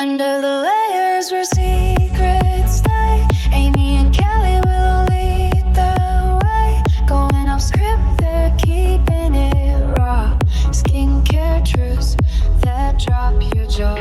Under the layers where secrets stay, Amy and Kelly will lead the way. Going off script, they're keeping it raw. Skincare truths that drop your jaw.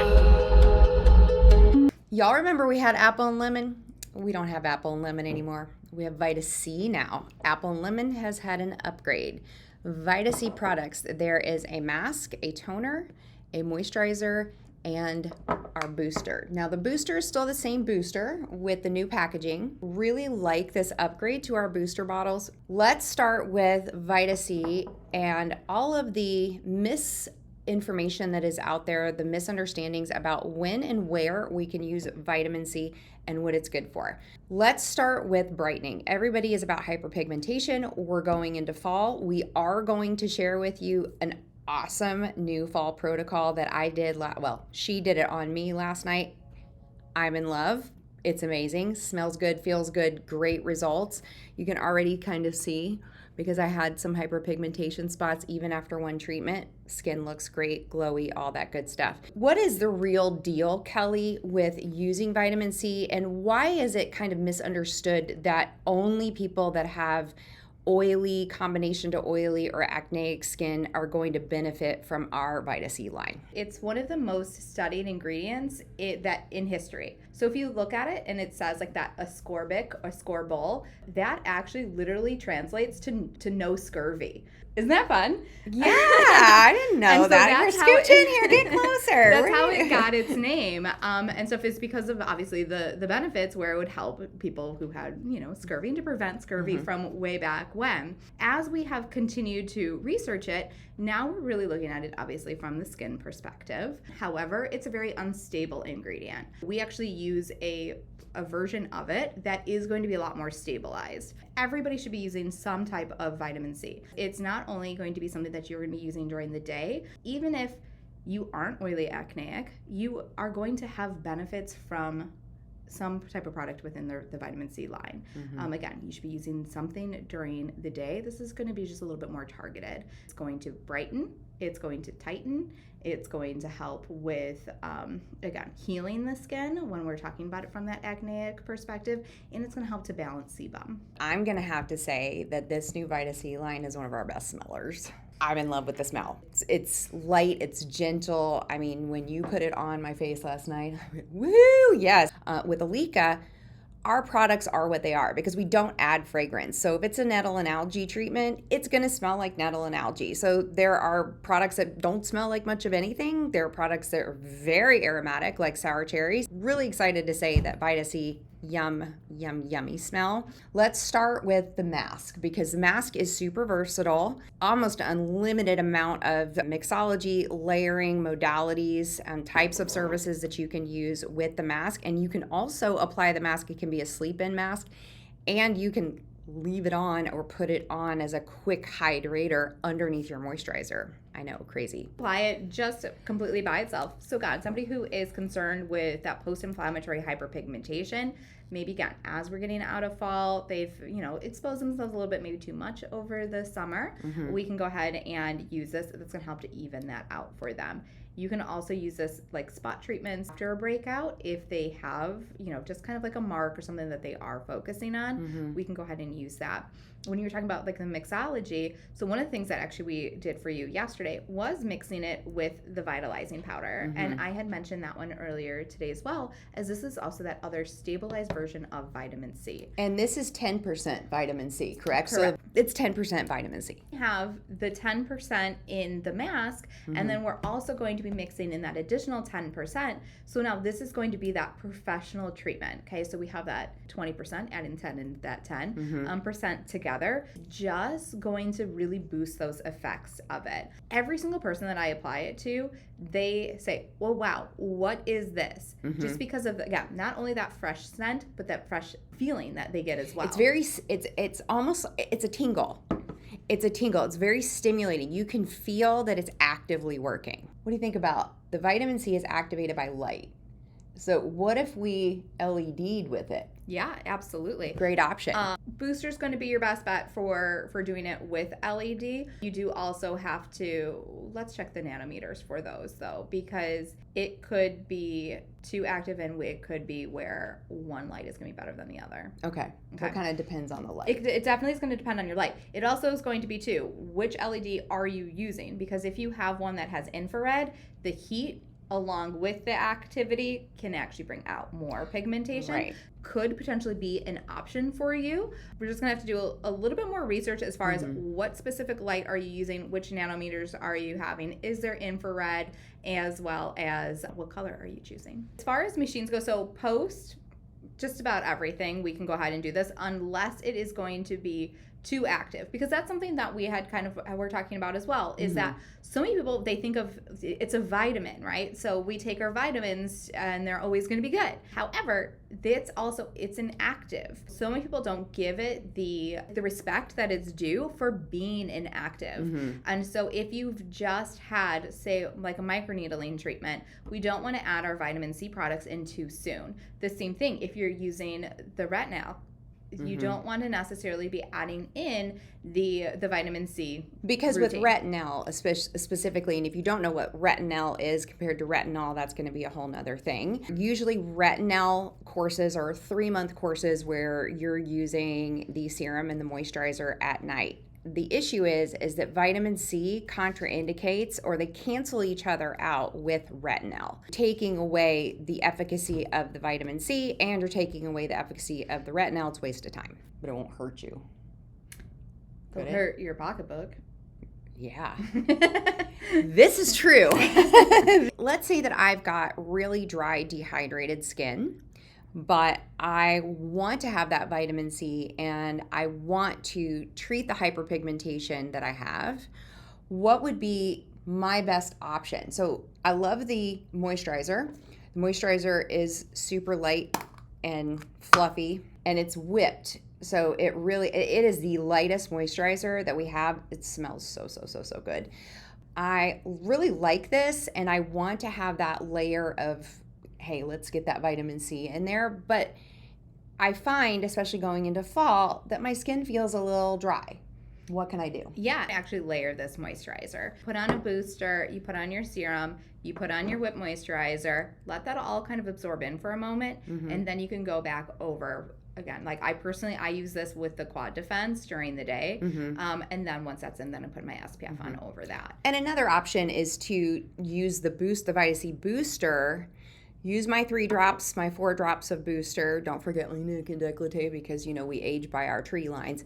Y'all remember we had apple and lemon? We don't have apple and lemon anymore. We have VitaC now. Apple and lemon has had an upgrade. VitaC products, there is a mask, a toner, a moisturizer, and our booster. Now the booster is still the same booster with the new packaging. Really like this upgrade to our booster bottles. Let's start with VitaC and all of the misinformation that is out there, the misunderstandings about when and where we can use vitamin C and what it's good for. Let's start with brightening. Everybody is about hyperpigmentation. We're going into fall. We are going to share with you an awesome new fall protocol that I did, she did it on me last night. I'm in love. It's amazing. Smells good, feels good, great results. You can already kind of see because I had some hyperpigmentation spots even after one treatment. Skin looks great, glowy, all that good stuff. What is the real deal, Kelly, with using vitamin C, and why is it kind of misunderstood that only people that have oily, combination to oily or acneic skin are going to benefit from our VitaC line? It's one of the most studied ingredients that in history. So if you look at it and it says like that ascorbic or scorbol, that actually literally translates to no scurvy. Isn't that fun? Yeah, I didn't know that. You're scooching here, get closer. That's how it got its name. And so if it's because of obviously the benefits where it would help people who had, scurvy and to prevent scurvy from way back when. As we have continued to research it, now we're really looking at it obviously from the skin perspective. However, it's a very unstable ingredient. We actually use a version of it that is going to be a lot more stabilized. Everybody should be using some type of vitamin C. It's not only going to be something that you're going to be using during the day, even if you aren't oily acneic, you are going to have benefits from some type of product within the vitamin C line. Again, you should be using something during the day. This is going to be just a little bit more targeted. It's going to brighten, it's going to tighten, it's going to help with, again, healing the skin when we're talking about it from that acneic perspective, and it's going to help to balance sebum. I'm going to have to say that this new VitaC line is one of our best smellers. I'm in love with the smell. It's light, it's gentle. I mean, when you put it on my face last night, I went, woo, yes. With Alika, our products are what they are because we don't add fragrance. So if it's a nettle and algae treatment, it's going to smell like nettle and algae. So there are products that don't smell like much of anything. There are products that are very aromatic, like sour cherries. Really excited to say that VitaC, yummy smell. Let's start with the mask because the mask is super versatile, almost unlimited amount of mixology, layering, modalities, and types of services that you can use with the mask. And you can also apply the mask. It can be a sleep-in mask, and you can leave it on or put it on as a quick hydrator underneath your moisturizer. I know, crazy. Apply it just completely by itself. So God, somebody who is concerned with that post-inflammatory hyperpigmentation, maybe again, as we're getting out of fall, they've, exposed themselves a little bit, maybe too much over the summer. We can go ahead and use this. That's gonna help to even that out for them. You can also use this like spot treatments after a breakout if they have, just kind of like a mark or something that they are focusing on. We can go ahead and use that. When you were talking about like the mixology, so one of the things that actually we did for you yesterday was mixing it with the vitalizing powder. And I had mentioned that one earlier today as well, as this is also that other stabilized version of vitamin C. And this is 10% vitamin C, correct? Correct. So it's 10% vitamin C. We have the 10% in the mask, and then we're also going to be mixing in that additional 10%. So now this is going to be that professional treatment. Okay, so we have that 20%, adding 10 and that 10% together, just going to really boost those effects of it. Every single person that I apply it to, they say, well, wow, what is this? Just because of, again, not only that fresh scent, but that fresh feeling that they get as well. It's almost a tingle. It's a tingle. It's very stimulating. You can feel that it's actively working. What do you think about the vitamin C is activated by light? So what if we LED'd with it? Yeah, absolutely. Great option. Booster's going to be your best bet for doing it with LED. You do also have to, let's check the nanometers for those though, because it could be too active and it could be where one light is going to be better than the other. Okay. So it kind of depends on the light. It definitely is going to depend on your light. It also is going to be too, which LED are you using? Because if you have one that has infrared, the heat along with the activity can actually bring out more pigmentation. Right. Could potentially be an option for you. We're just gonna have to do a little bit more research as far as what specific light are you using, which nanometers are you having, is there infrared, as well as what color are you choosing. As far as machines go, so post just about everything, we can go ahead and do this unless it is going to be too active, because that's something that we had kind of we're talking about as well, is that so many people, they think of it's a vitamin, right? So we take our vitamins and they're always going to be good. However, it's an active. So many people don't give it the respect that it's due for being an active. And so if you've just had, say, like a microneedling treatment, we don't want to add our vitamin C products in too soon. The same thing if you're using the retinol. You don't want to necessarily be adding in the vitamin C because routine. With retinol specifically, and if you don't know what retinol is compared to retinol, that's going to be a whole nother thing. Usually retinol courses are 3-month courses where you're using the serum and the moisturizer at night. The issue is that vitamin C contraindicates, or they cancel each other out with retinol, taking away the efficacy of the vitamin C, and you're taking away the efficacy of the retinol. It's a waste of time, but it won't hurt you. It'll hurt your pocketbook. Yeah. This is true. Let's say that I've got really dry, dehydrated skin, but I want to have that vitamin C and I want to treat the hyperpigmentation that I have. What would be my best option? So I love the moisturizer. The moisturizer is super light and fluffy, and it's whipped. So it is the lightest moisturizer that we have. It smells so good. I really like this, and I want to have that layer of, hey, let's get that vitamin C in there. But I find, especially going into fall, that my skin feels a little dry. What can I do? Yeah, actually layer this moisturizer. Put on a booster, you put on your serum, you put on your whip moisturizer, let that all kind of absorb in for a moment, and then you can go back over again. Like I use this with the Quad Defense during the day, and then once that's in, then I put my SPF on over that. And another option is to use the VitaC booster. Use my 3 drops, my 4 drops of booster. Don't forget my neck and décolleté, because, we age by our tree lines.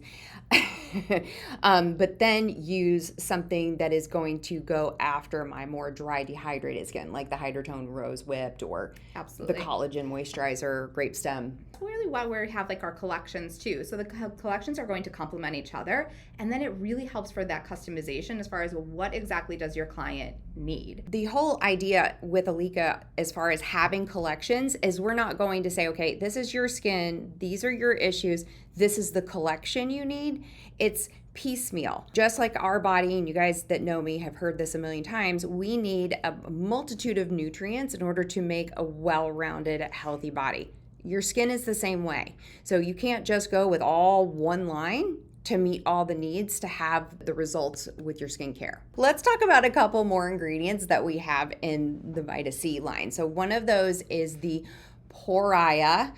But then use something that is going to go after my more dry, dehydrated skin, like the Hydrotone Rose Whipped or the Collagen Moisturizer, Grape Stem. Really why we have like our collections too. So the collections are going to complement each other, and then it really helps for that customization as far as what exactly does your client need. The whole idea with Alika as far as having collections is we're not going to say, okay, this is your skin, these are your issues, this is the collection you need. It's piecemeal. Just like our body, and you guys that know me have heard this a million times, we need a multitude of nutrients in order to make a well-rounded, healthy body. Your skin is the same way. So you can't just go with all one line to meet all the needs to have the results with your skincare. Let's talk about a couple more ingredients that we have in the VitaC line. So one of those is the Poraya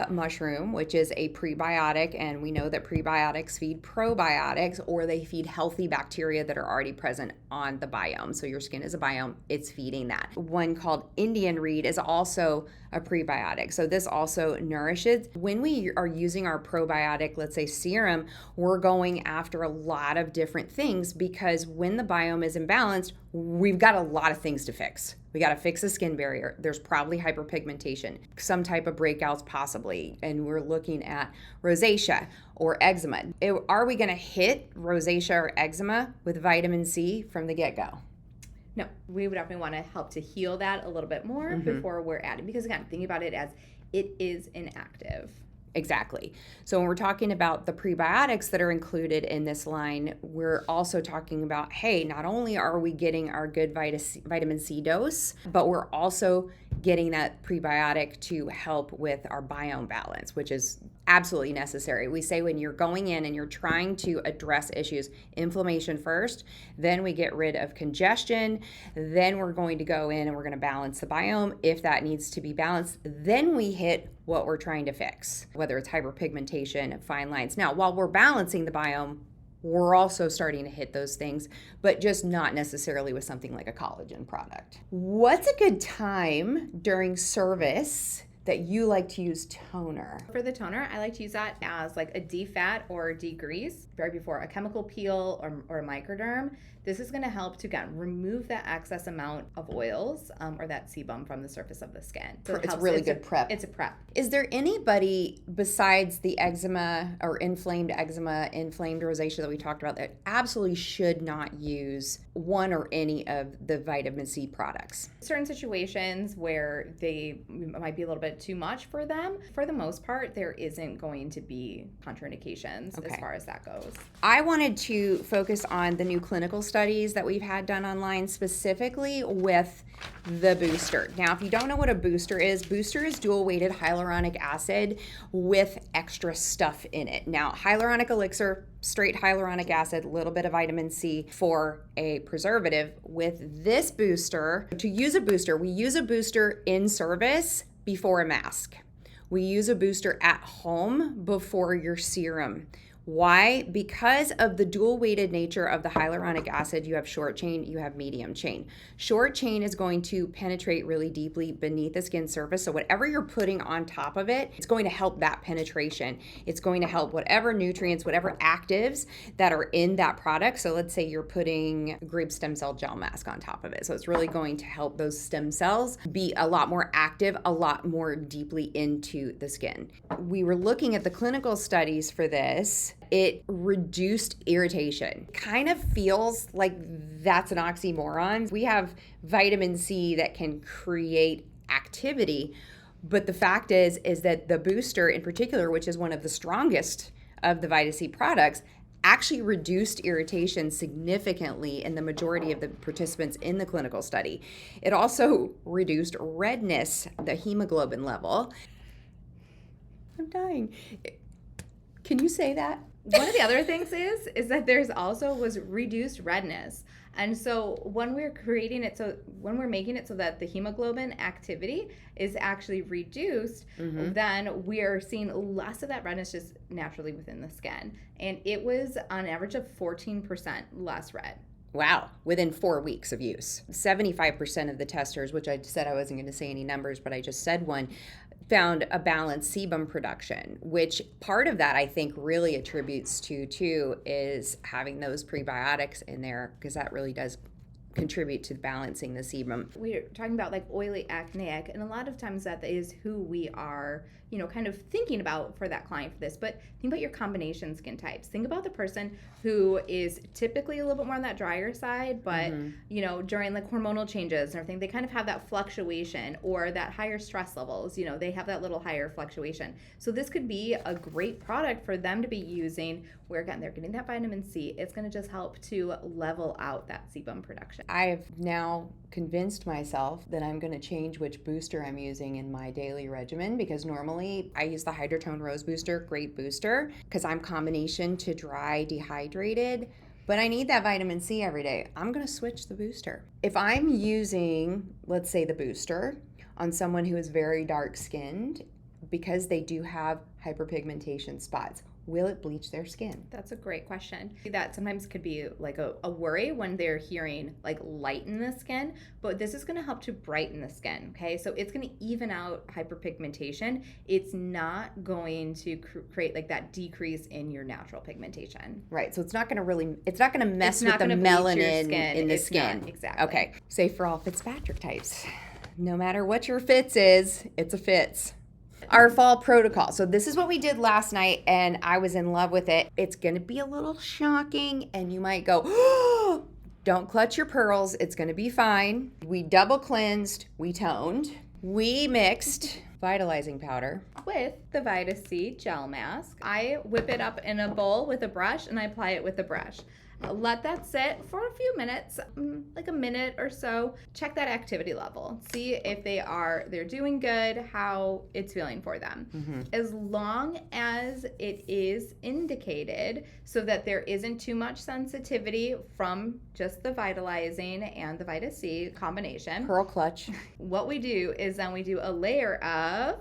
mushroom, which is a prebiotic, and we know that prebiotics feed probiotics, or they feed healthy bacteria that are already present on the biome. So your skin is a biome, it's feeding that. One called Indian Reed is also a prebiotic. So this also nourishes. When we are using our probiotic, let's say serum, we're going after a lot of different things, because when the biome is imbalanced, we've got a lot of things to fix. We got to fix the skin barrier. There's probably hyperpigmentation, some type of breakouts possibly, and we're looking at rosacea or eczema. Are we going to hit rosacea or eczema with vitamin C from the get-go? No, we would definitely want to help to heal that a little bit more before we're adding, because again, think about it as it is inactive. Exactly. So when we're talking about the prebiotics that are included in this line, we're also talking about, hey, not only are we getting our good vitamin C dose, but we're also getting that prebiotic to help with our biome balance, which is absolutely necessary. We say when you're going in and you're trying to address issues, inflammation first, then we get rid of congestion, then we're going to go in and we're going to balance the biome if that needs to be balanced, then we hit what we're trying to fix, whether it's hyperpigmentation, fine lines. Now, while we're balancing the biome, we're also starting to hit those things, but just not necessarily with something like a collagen product. What's a good time during service that you like to use toner? For the toner, I like to use that as like a defat or degrease right before a chemical peel or a microderm. This is going to help to, again, remove that excess amount of oils or that sebum from the surface of the skin. So It's really good prep. It's a prep. Is there anybody besides the eczema or inflamed eczema, inflamed rosacea that we talked about that absolutely should not use one or any of the vitamin C products? Certain situations where they might be a little bit too much for them, for the most part, there isn't going to be contraindications as far as that goes. I wanted to focus on the new clinical studies that we've had done online, specifically with the booster. Now, if you don't know what a booster is dual weighted hyaluronic acid with extra stuff in it. Now, hyaluronic elixir, straight hyaluronic acid, a little bit of vitamin C for a preservative. With this booster, to use a booster, we use a booster in service before a mask. We use a booster at home before your serum. Why? Because of the dual weighted nature of the hyaluronic acid, you have short chain, you have medium chain. Short chain is going to penetrate really deeply beneath the skin surface. So whatever you're putting on top of it, it's going to help that penetration. It's going to help whatever nutrients, whatever actives that are in that product. So let's say you're putting grape stem cell gel mask on top of it. So it's really going to help those stem cells be a lot more active, a lot more deeply into the skin. We were looking at the clinical studies for this. It reduced irritation. Kind of feels like that's an oxymoron. We have vitamin C that can create activity, but the fact is that the booster in particular, which is one of the strongest of the VitaC products, actually reduced irritation significantly in the majority of the participants in the clinical study. It also reduced redness, the hemoglobin level. I'm dying. Can you say that? One of the other things is that there's also was reduced redness. And so when we're making it so that the hemoglobin activity is actually reduced, then we are seeing less of that redness just naturally within the skin. And it was on average of 14% less red. Wow, within 4 weeks of use. 75% of the testers, which I said I wasn't going to say any numbers, but I just said one, found a balanced sebum production, which part of that I think really attributes to too is having those prebiotics in there, because that really does contribute to balancing the sebum. We're talking about like oily, acneic, and a lot of times that is who we are, kind of thinking about for that client for this. But think about your combination skin types. Think about the person who is typically a little bit more on that drier side, but during like hormonal changes and everything, they kind of have that fluctuation, or that higher stress levels, they have that little higher fluctuation. So this could be a great product for them to be using, where again, they're getting that vitamin C. It's going to just help to level out that sebum production. I have now convinced myself that I'm going to change which booster I'm using in my daily regimen, because normally I use the Hydrotone Rose Booster, great booster, because I'm combination to dry, dehydrated, but I need that vitamin C every day. I'm going to switch the booster. If I'm using, let's say, the booster on someone who is very dark skinned, because they do have hyperpigmentation spots, will it bleach their skin? That's a great question. That sometimes could be like a worry when they're hearing like lighten the skin, but this is going to help to brighten the skin, okay? So it's going to even out hyperpigmentation. It's not going to create like that decrease in your natural pigmentation. Right, so it's not going to mess with the melanin in the skin. Exactly. Okay, safe for all Fitzpatrick types. No matter what your Fitz is, it's a Fitz. Our fall protocol. So this is what we did last night, and I was in love with it. It's going to be a little shocking, and you might go, oh, don't clutch your pearls. It's going to be fine. We double cleansed. We toned. We mixed vitalizing powder. With the VitaC gel mask, I whip it up in a bowl with a brush and I apply it with a brush. Let that sit for a few minutes, like a minute or so. Check that activity level. See if they're doing good, how it's feeling for them. As long as it is indicated so that there isn't too much sensitivity from just the vitalizing and the VitaC combination. Pearl clutch. What we do is then we do a layer of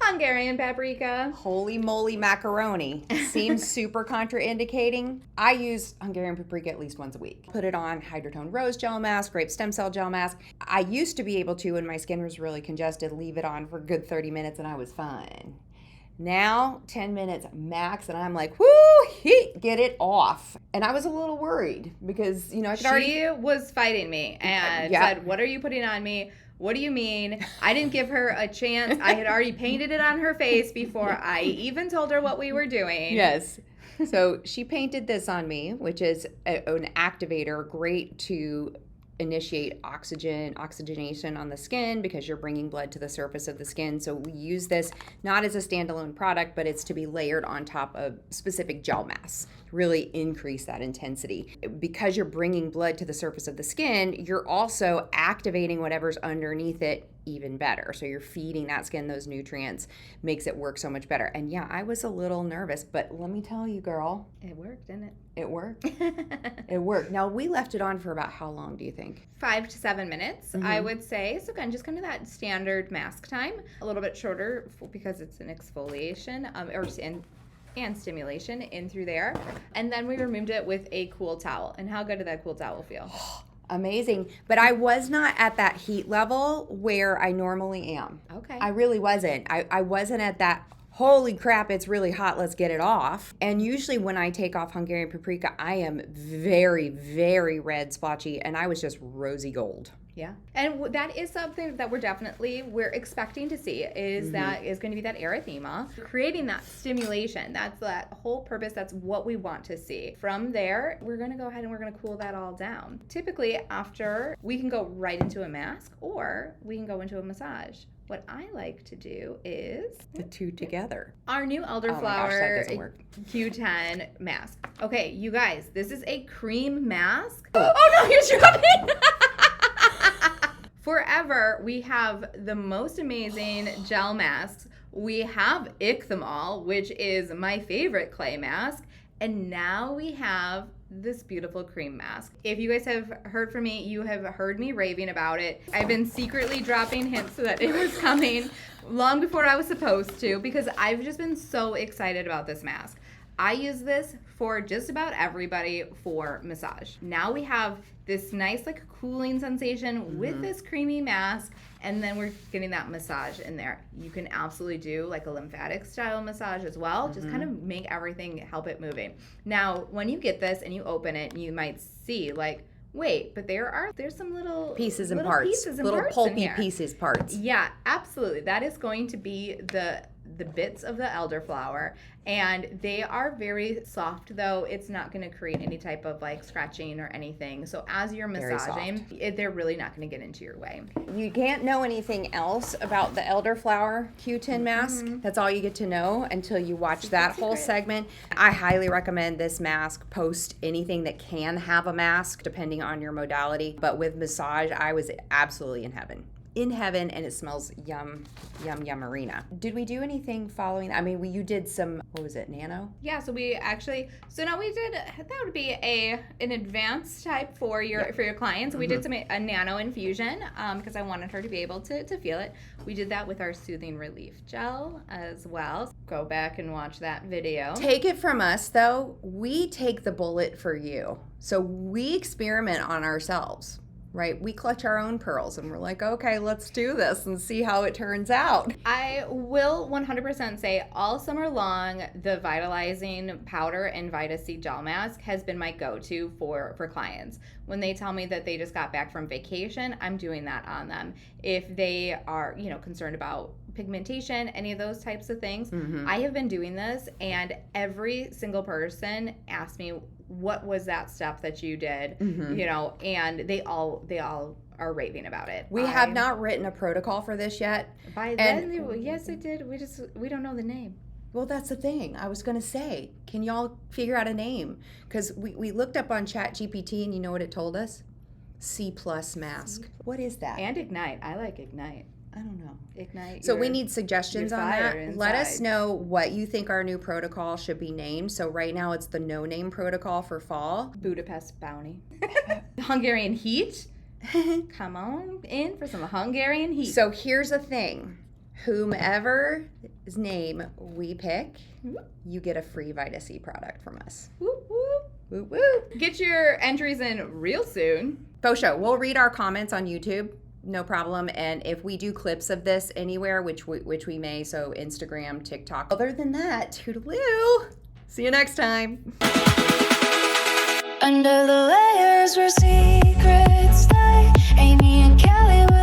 Hungarian paprika. Holy moly macaroni. Seems super contraindicating. I use Hungarian paprika at least once a week. Put it on hydrotone rose gel mask, grape stem cell gel mask. I used to be able to, when my skin was really congested, leave it on for a good 30 minutes and I was fine. Now, 10 minutes max, and I'm like, whoo, get it off. And I was a little worried because, I could already... She was fighting me and said, what are you putting on me? What do you mean? I didn't give her a chance. I had already painted it on her face before I even told her what we were doing. Yes. So she painted this on me, which is an activator, great to initiate oxygenation on the skin because you're bringing blood to the surface of the skin. So we use this not as a standalone product, but it's to be layered on top of specific gel masks to really increase that intensity. Because you're bringing blood to the surface of the skin, you're also activating whatever's underneath it even better. So you're feeding that skin those nutrients, makes it work so much better. And yeah, I was a little nervous, but let me tell you, girl. It worked, didn't it? It worked. It worked. Now, we left it on for about how long, do you think? 5 to 7 minutes, I would say. So again, just kind of that standard mask time. A little bit shorter because it's an exfoliation and stimulation in through there. And then we removed it with a cool towel. And how good did that cool towel feel? Amazing. But I was not at that heat level where I normally am. Okay. I really wasn't. I wasn't at that, holy crap, it's really hot, let's get it off. And usually when I take off Hungarian paprika, I am very, very red splotchy, and I was just rosy gold. Yeah. And that is something that we're expecting to see is that is going to be that erythema, creating that stimulation. That's that whole purpose. That's what we want to see. From there, we're going to go ahead and we're going to cool that all down. Typically after, we can go right into a mask or we can go into a massage. What I like to do is the two together. Our new elderflower Q10 mask. Okay, you guys, this is a cream mask. Oh no, you're dropping. Forever, we have the most amazing gel masks. We have Ichthymol, which is my favorite clay mask. And now we have this beautiful cream mask. If you guys have heard from me, you have heard me raving about it. I've been secretly dropping hints so that it was coming long before I was supposed to because I've just been so excited about this mask. I use this for just about everybody for massage. Now we have this nice like cooling sensation with this creamy mask, and then we're getting that massage in there. You can absolutely do like a lymphatic style massage as well, just kind of make everything, help it moving. Now, when you get this and you open it, you might see like, wait, but there's some little pieces and parts, little pulpy pieces, parts. Yeah, absolutely. That is going to be the bits of the elderflower, and they are very soft, though it's not going to create any type of like scratching or anything. So as you're massaging, they're really not going to get into your way. You can't know anything else about the elderflower Q10 mask. That's all you get to know until you watch that whole segment. I highly recommend this mask. Post anything that can have a mask depending on your modality, but with massage, I was absolutely in heaven, and it smells yum arena. Did we do anything following? I mean, you did some, what was it, nano? Yeah, so we did, that would be an advanced type for your clients. We did a nano infusion because I wanted her to be able to feel it. We did that with our soothing relief gel as well. Go back and watch that video. Take it from us though, we take the bullet for you. So we experiment on ourselves. Right? We clutch our own pearls and we're like, okay, let's do this and see how it turns out. I will 100% say all summer long, the vitalizing powder and VitaC gel mask has been my go-to for clients. When they tell me that they just got back from vacation, I'm doing that on them. If they are, concerned about pigmentation, any of those types of things, I have been doing this, and every single person asked me, what was that step that you did? And they all are raving about it. We have not written a protocol for this yet. By then, yes, it did. We don't know the name. Well, that's the thing. I was going to say, can y'all figure out a name? Because we looked up on ChatGPT, and you know what it told us? C+ mask. What is that? And Ignite. I like Ignite. I don't know. Ignite. So we need suggestions your on fire that. Let us inside. know what you think our new protocol should be named. So right now it's the no name protocol for fall. Budapest Bounty. Hungarian Heat. Come on in for some Hungarian Heat. So here's the thing. Whomever's name we pick, you get a free VitaC product from us. Whoop, whoop. Woo woo. Get your entries in real soon. Faux show. We'll read our comments on YouTube. No problem. And if we do clips of this anywhere, which we may, so Instagram, TikTok. Other than that, toodaloo. See you next time. Under the layers where secrets stay. Amy and Kelly will